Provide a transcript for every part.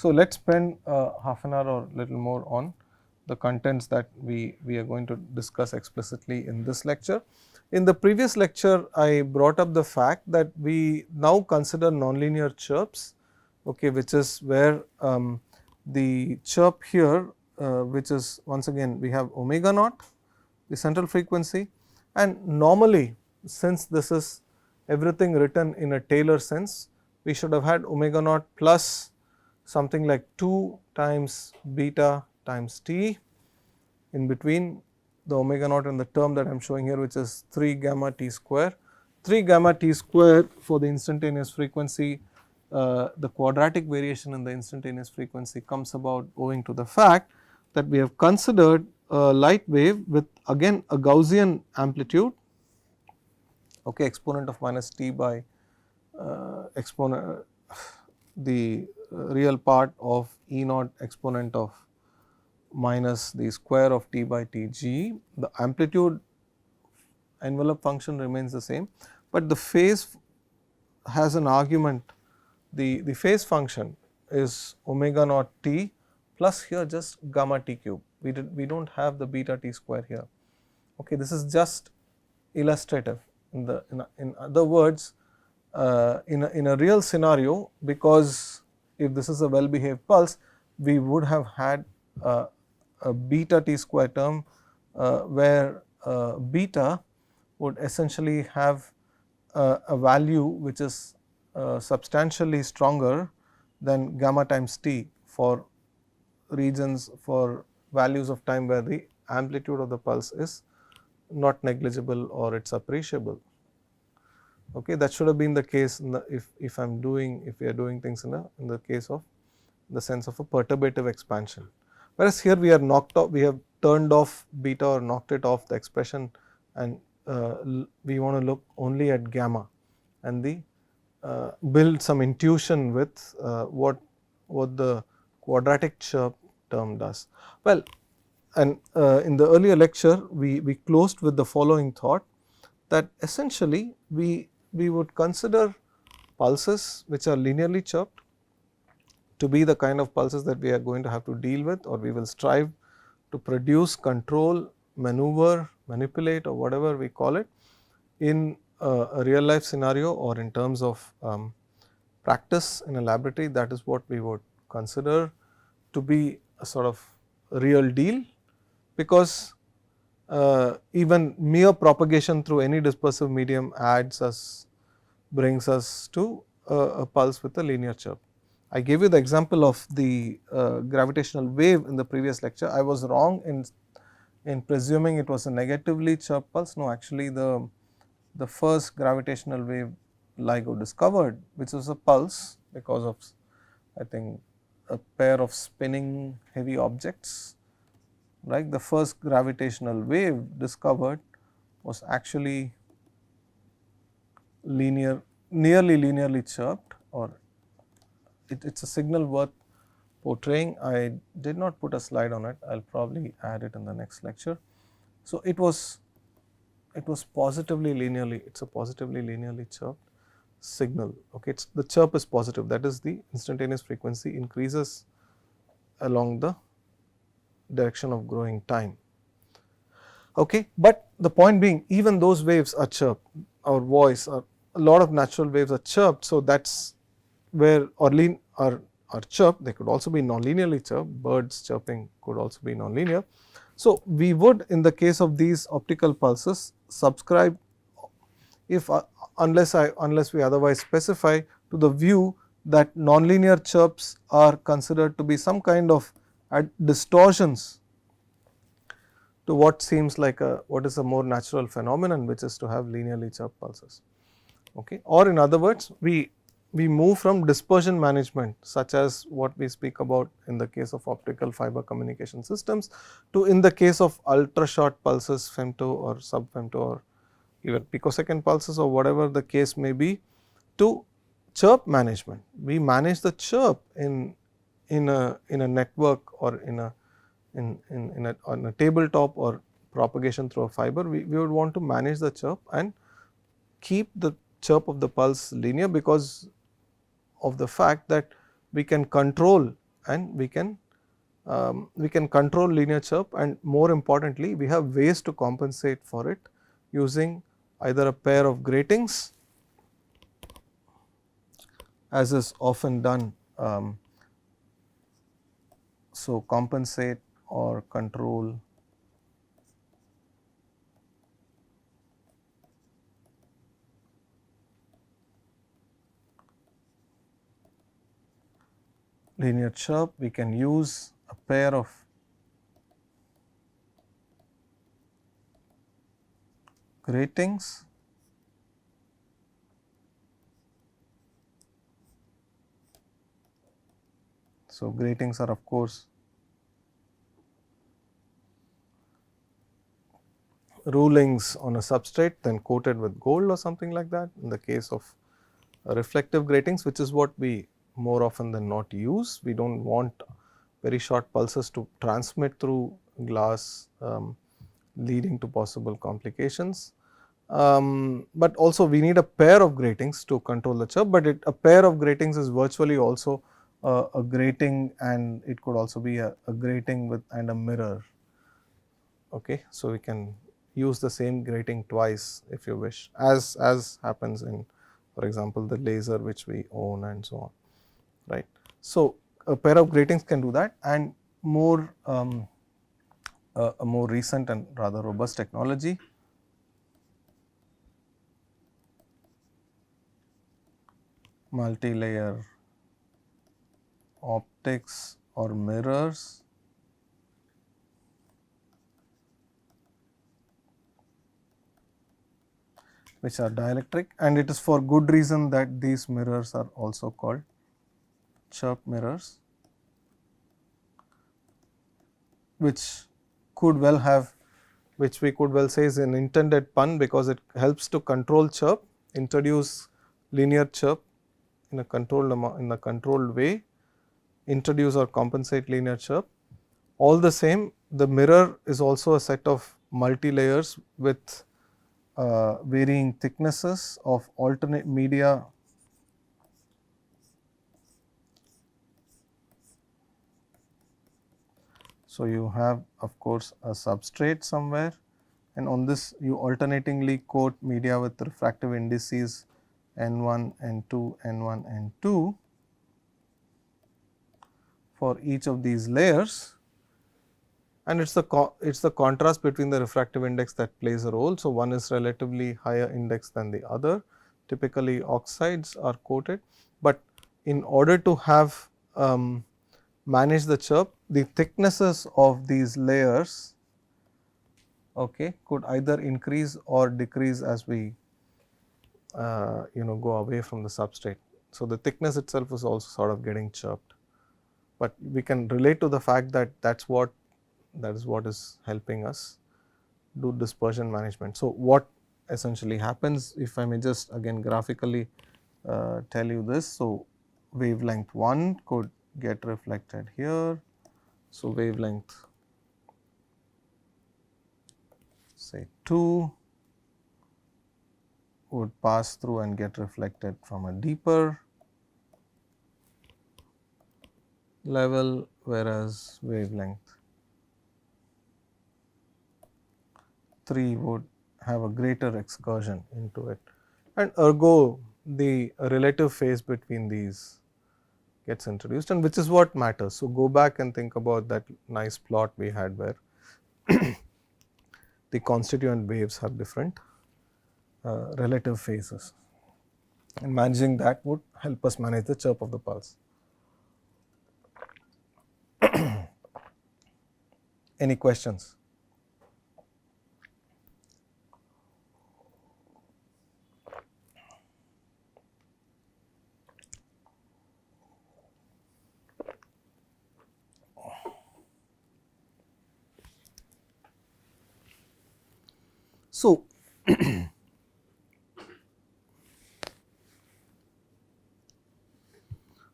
So, let us spend half an hour or little more on the contents that we are going to discuss explicitly in this lecture. In the previous lecture, I brought up the fact that we now consider nonlinear chirps, okay, which is where the chirp here, which is once again we have omega naught, the central frequency, and normally since this is everything written in a Taylor sense, we should have had omega naught plus something like 2 times beta times t in between the omega naught and the term that I am showing here, which is 3 gamma t square. 3 gamma t square for the instantaneous frequency, the quadratic variation in the instantaneous frequency comes about owing to the fact that we have considered a light wave with again a Gaussian amplitude, okay, exponent of minus t by exponent the real part of E naught exponent of minus the square of t by t g. The amplitude envelope function remains the same, but the phase has an argument. The phase function is omega naught t plus here just gamma t cube. We do not have the beta t square here. Okay, this is just illustrative. In other words, in a real scenario, because if this is a well behaved pulse, we would have had a beta t square term where beta would essentially have a value which is substantially stronger than gamma times t for regions, for values of time where the amplitude of the pulse is not negligible or it is appreciable. Okay, that should have been the case in the, if I am doing, if we are doing things in the case of the sense of a perturbative expansion. Whereas here we are knocked off, we have turned off beta or knocked it off the expression, and we want to look only at gamma and the build some intuition with what the quadratic chirp term does. Well, and in the earlier lecture we closed with the following thought, that essentially we would consider pulses which are linearly chirped to be the kind of pulses that we are going to have to deal with, or we will strive to produce, control, maneuver, manipulate, or whatever we call it in a real life scenario or in terms of practice in a laboratory. That is what we would consider to be a sort of real deal, because even mere propagation through any dispersive medium brings us to a pulse with a linear chirp. I gave you the example of the gravitational wave in the previous lecture. I was wrong in presuming it was a negatively chirped pulse. No, actually the first gravitational wave LIGO discovered, which was a pulse because of, I think, a pair of spinning heavy objects, right. The first gravitational wave discovered was actually nearly linearly chirped, or it is a signal worth portraying. I did not put a slide on it, I will probably add it in the next lecture. So, it was positively linearly, it is a positively linearly chirped signal. Okay, the chirp is positive, that is the instantaneous frequency increases along the direction of growing time. Okay, but the point being, even those waves are chirped, our voice, or a lot of natural waves are chirped. So, that is where are chirped. They could also be nonlinearly chirped, birds chirping could also be nonlinear. So, we would in the case of these optical pulses subscribe, if unless we otherwise specify, to the view that nonlinear chirps are considered to be some kind of distortions to what seems like what is a more natural phenomenon, which is to have linearly chirped pulses. Okay. Or in other words, we move from dispersion management, such as what we speak about in the case of optical fiber communication systems, to in the case of ultra short pulses, femto or sub femto, or even picosecond pulses, or whatever the case may be, to chirp management. We manage the chirp in a network, or on a tabletop, or propagation through a fiber. We would want to manage the chirp and keep the chirp of the pulse linear, because of the fact that we can control and we can control linear chirp, and more importantly we have ways to compensate for it using either a pair of gratings, as is often done. So, compensate or control linear chirp, we can use a pair of gratings So, gratings are of course rulings on a substrate then coated with gold or something like that. In the case of reflective gratings, which is what we more often than not use, we do not want very short pulses to transmit through glass, leading to possible complications. But also we need a pair of gratings to control the chirp, but a pair of gratings is virtually also a grating, and it could also be a grating with and a mirror. Okay. So, we can use the same grating twice if you wish, as happens in, for example, the laser which we own and so on, right. So, a pair of gratings can do that, and more a more recent and rather robust technology multi-layer optics or mirrors which are dielectric, and it is for good reason that these mirrors are also called chirp mirrors, which could well have, which we could well say is an intended pun, because it helps to control chirp, introduce linear chirp in a controlled way, introduce or compensate linear chirp. All the same, the mirror is also a set of multi layers with varying thicknesses of alternate media So, you have of course a substrate somewhere, and on this you alternatingly coat media with refractive indices N1, N2, N1, N2 for each of these layers, and it is the contrast between the refractive index that plays a role. So, one is relatively higher index than the other. Typically oxides are coated, but in order to have manage the chirp, the thicknesses of these layers could either increase or decrease as we go away from the substrate. So, the thickness itself is also sort of getting chirped, but we can relate to the fact that that is what is helping us do dispersion management. So, what essentially happens, if I may just again graphically tell you this. So, wavelength 1 could get reflected here. So, wavelength say 2 would pass through and get reflected from a deeper level, whereas wavelength 3 would have a greater excursion into it, and ergo the relative phase between these gets introduced, and which is what matters. So, go back and think about that nice plot we had where the constituent waves have different relative phases, and managing that would help us manage the chirp of the pulse. Any questions? So,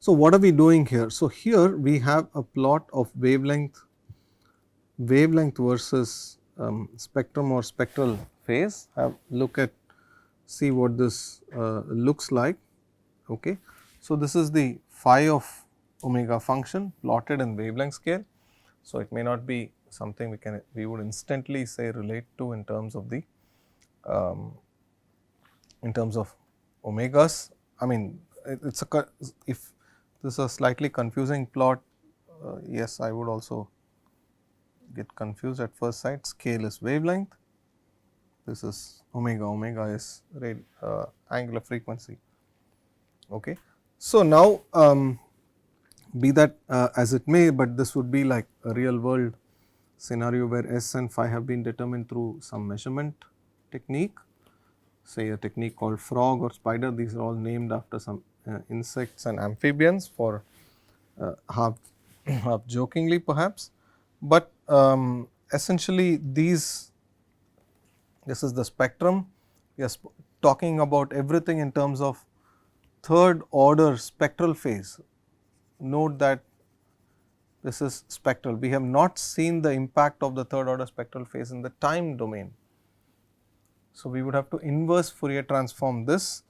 so what are we doing here? So, here we have a plot of wavelength versus spectrum or spectral phase. Look at, see what this looks like. Okay. So, this is the phi of omega function plotted in wavelength scale. So, it may not be something we would instantly say relate to in terms of the in terms of omegas. I mean, it's a if this is a slightly confusing plot, yes, I would also get confused at first sight. Scale is wavelength, this is omega, omega is angular frequency. Okay. So, now be that as it may, but this would be like a real world scenario where S and phi have been determined through some measurement technique, say a technique called frog or spider. These are all named after some insects and amphibians for half jokingly perhaps, but essentially this is the spectrum. We are talking about everything in terms of third order spectral phase. Note that this is spectral. We have not seen the impact of the third order spectral phase in the time domain. So, we would have to inverse Fourier transform this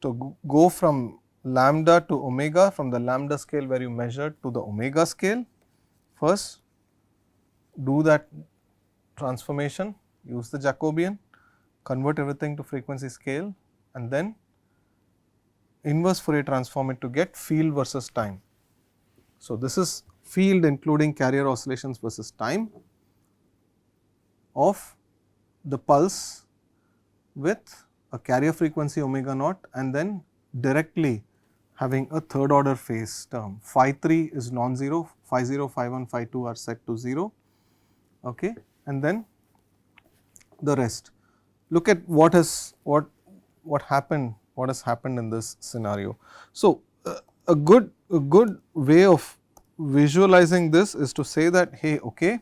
to go from lambda to omega, from the lambda scale where you measured to the omega scale. First, do that transformation, use the Jacobian, convert everything to frequency scale, and then inverse Fourier transform it to get field versus time. So, this is field including carrier oscillations versus time of the pulse with a carrier frequency omega naught and then directly having a third order phase term. Phi 3 is non-zero, phi 0, phi 1, phi 2 are set to 0, okay, and then the rest. Look at what has happened in this scenario. So, a good way of visualizing this is to say that, hey, okay,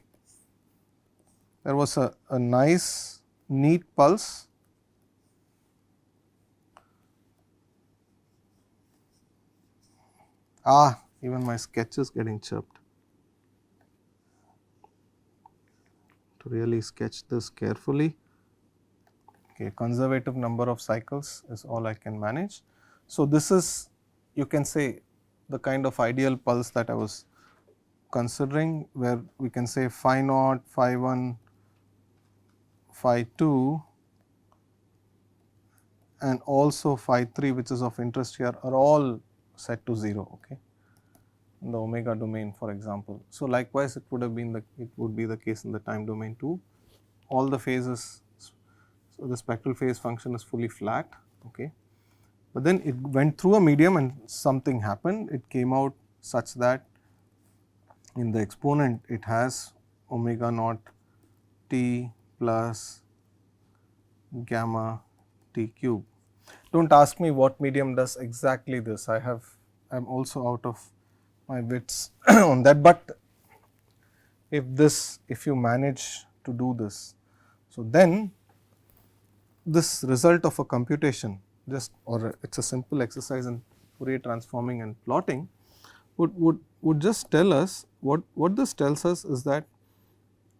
there was a nice neat pulse, even my sketch is getting chirped. To really sketch this carefully, okay, conservative number of cycles is all I can manage. So, this is, you can say, the kind of ideal pulse that I was considering, where we can say phi naught, phi 1, phi 2 and also phi 3, which is of interest here, are all set to 0, okay, in the omega domain, for example. So, likewise it would have been it would be the case in the time domain too. All the phases, so the spectral phase function is fully flat, okay, but then it went through a medium and something happened. It came out such that in the exponent it has omega naught t plus gamma t cube. Do not ask me what medium does exactly this, I am also out of my wits on that, but if you manage to do this, so then this result of a computation or it is a simple exercise in Fourier transforming and plotting would just tell us what this tells us is that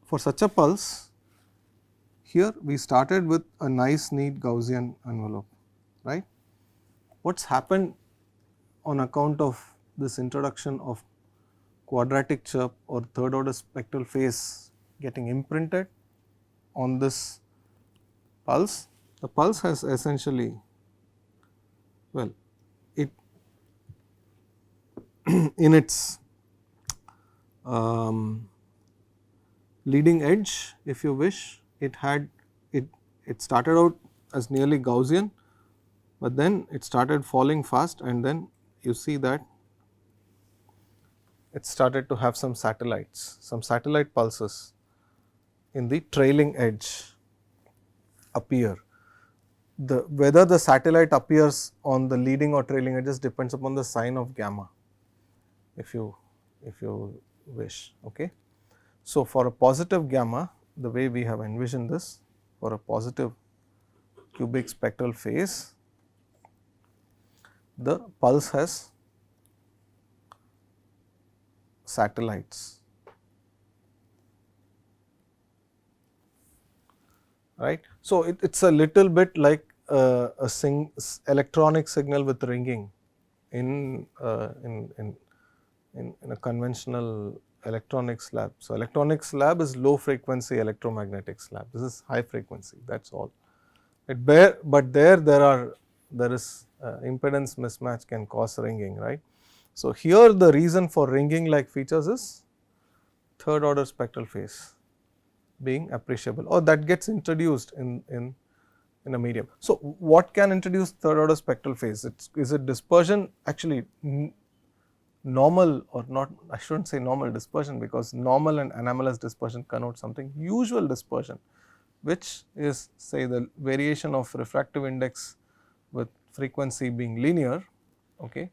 for such a pulse, here we started with a nice neat Gaussian envelope, right. What has happened on account of this introduction of quadratic chirp or third order spectral phase getting imprinted on this pulse? The pulse has essentially, well, it in its leading edge, if you wish, it started out as nearly Gaussian, but then it started falling fast and then you see that it started to have some satellites, some satellite pulses in the trailing edge appear. Whether the satellite appears on the leading or trailing edges depends upon the sign of gamma, if you wish, okay. So, for a positive gamma, the way we have envisioned this, for a positive cubic spectral phase, the pulse has satellites, right. So, it is a little bit like a electronic signal with ringing in in a conventional electronics lab. So, electronics lab is low frequency electromagnetics lab, this is high frequency, that is all. But there is impedance mismatch can cause ringing, right. So, here the reason for ringing like features is third order spectral phase being appreciable, or that gets introduced in a medium. So, what can introduce third order spectral phase? Is it dispersion? Actually, normal or not, I should not say normal dispersion, because normal and anomalous dispersion connote something. Usual dispersion, which is say the variation of refractive index with frequency being linear, okay,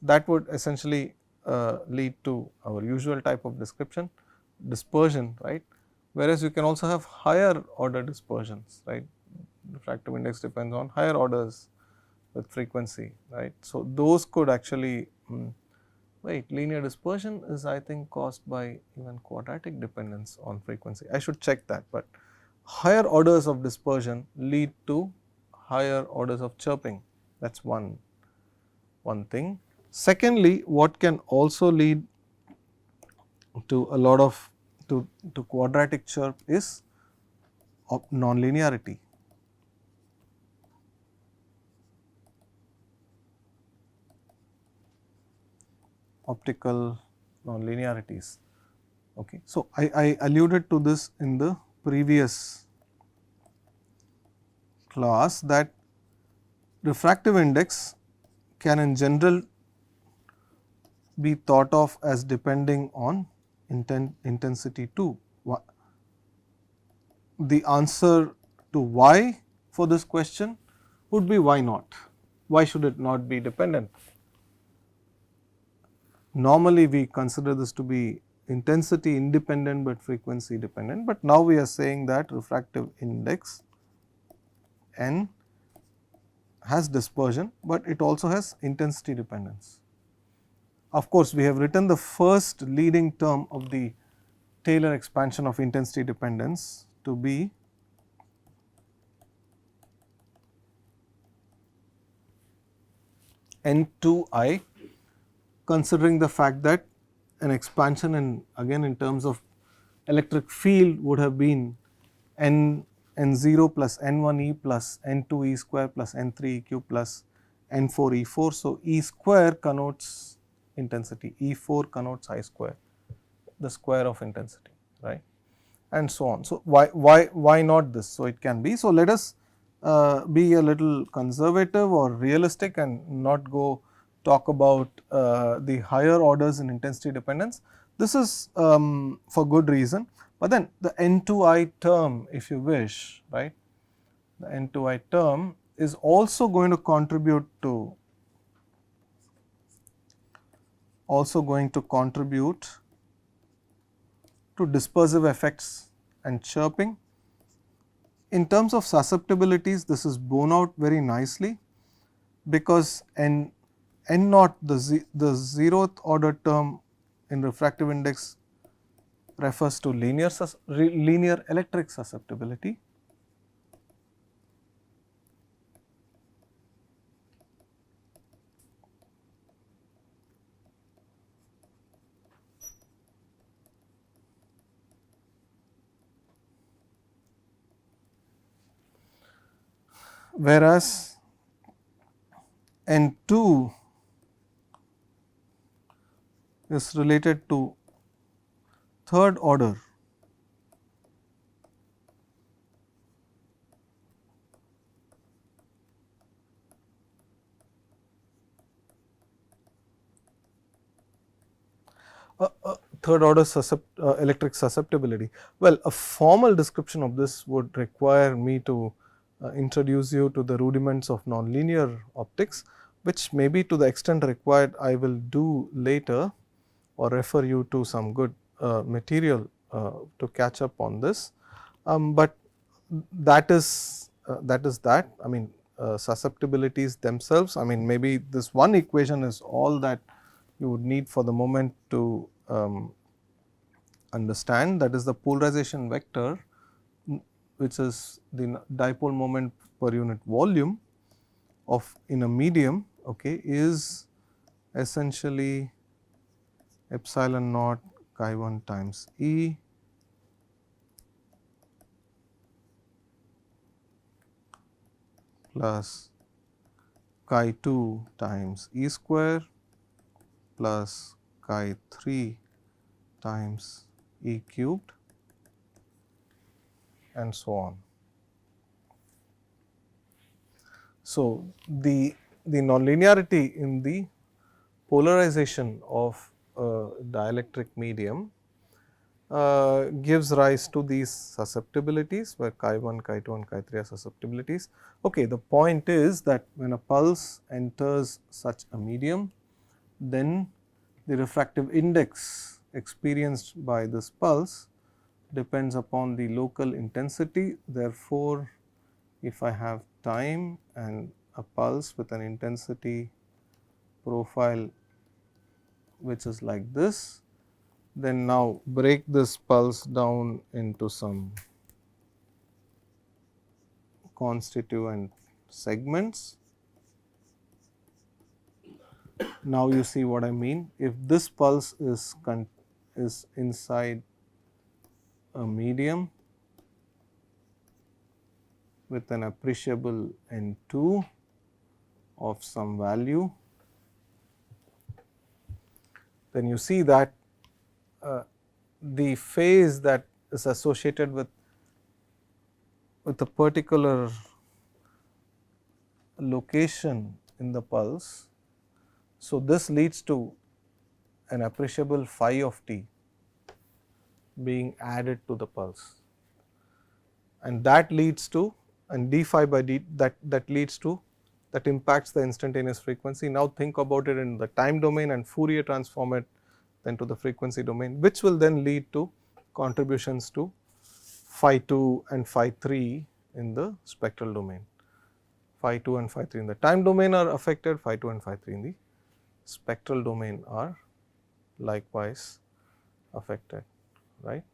that would essentially lead to our usual type of dispersion, right. Whereas, you can also have higher order dispersions, right. Refractive index depends on higher orders with frequency, right. So, those could actually wait, linear dispersion is I think caused by even quadratic dependence on frequency. I should check that, but higher orders of dispersion lead to higher orders of chirping, that is one thing. Secondly, what can also lead to a lot of to quadratic chirp is nonlinearity. Optical nonlinearities. Okay. So, I alluded to this in the previous class that refractive index can in general be thought of as depending on intensity too. The answer to why for this question would be why not? Why should it not be dependent? Normally, we consider this to be intensity independent, but frequency dependent, but now we are saying that refractive index n has dispersion, but it also has intensity dependence. Of course, we have written the first leading term of the Taylor expansion of intensity dependence to be N2I, considering the fact that an expansion in again in terms of electric field would have been N0 plus N1 E plus N2 E square plus N3 EQ plus N4 E4. So, E square connotes intensity, E4 connotes I square, the square of intensity, right, and so on. So, why not this? So, it can be. So, let us be a little conservative or realistic and not go talk about the higher orders in intensity dependence. This is for good reason, but then the N2I term, if you wish, right, the N2I term is also going to contribute to dispersive effects and chirping. In terms of susceptibilities, this is borne out very nicely, because N naught, the 0th order term in refractive index refers to linear electric susceptibility, whereas N2 is related to third order electric susceptibility. Well, a formal description of this would require me to introduce you to the rudiments of nonlinear optics, which maybe to the extent required I will do later, or refer you to some good material to catch up on this. But that is that. I mean, susceptibilities themselves, I mean, maybe this one equation is all that you would need for the moment to understand, that is the polarization vector, which is the dipole moment per unit volume of in a medium, okay, is essentially epsilon naught chi 1 times E plus chi 2 times E square plus chi 3 times E cubed and so on. So, the nonlinearity in the polarization of a dielectric medium gives rise to these susceptibilities, where chi 1, chi 2 and chi 3 are susceptibilities. Okay, the point is that when a pulse enters such a medium, then the refractive index experienced by this pulse depends upon the local intensity. Therefore, if I have time and a pulse with an intensity profile which is like this, then now break this pulse down into some constituent segments. Now, you see what I mean. If this pulse is inside a medium with an appreciable N2 of some value, then you see that the phase that is associated with a particular location in the pulse. So, this leads to an appreciable phi of t being added to the pulse, and that leads to, and d phi by d, that leads to, that impacts the instantaneous frequency. Now, think about it in the time domain and Fourier transform it then to the frequency domain, which will then lead to contributions to phi 2 and phi 3 in the spectral domain. Phi 2 and phi 3 in the time domain are affected, phi 2 and phi 3 in the spectral domain are likewise affected, right.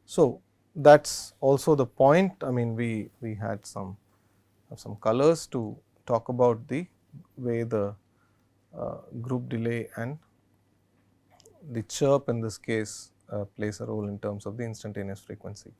So, that is also the point. I mean, we had some colors to talk about the way the group delay and the chirp in this case plays a role in terms of the instantaneous frequency.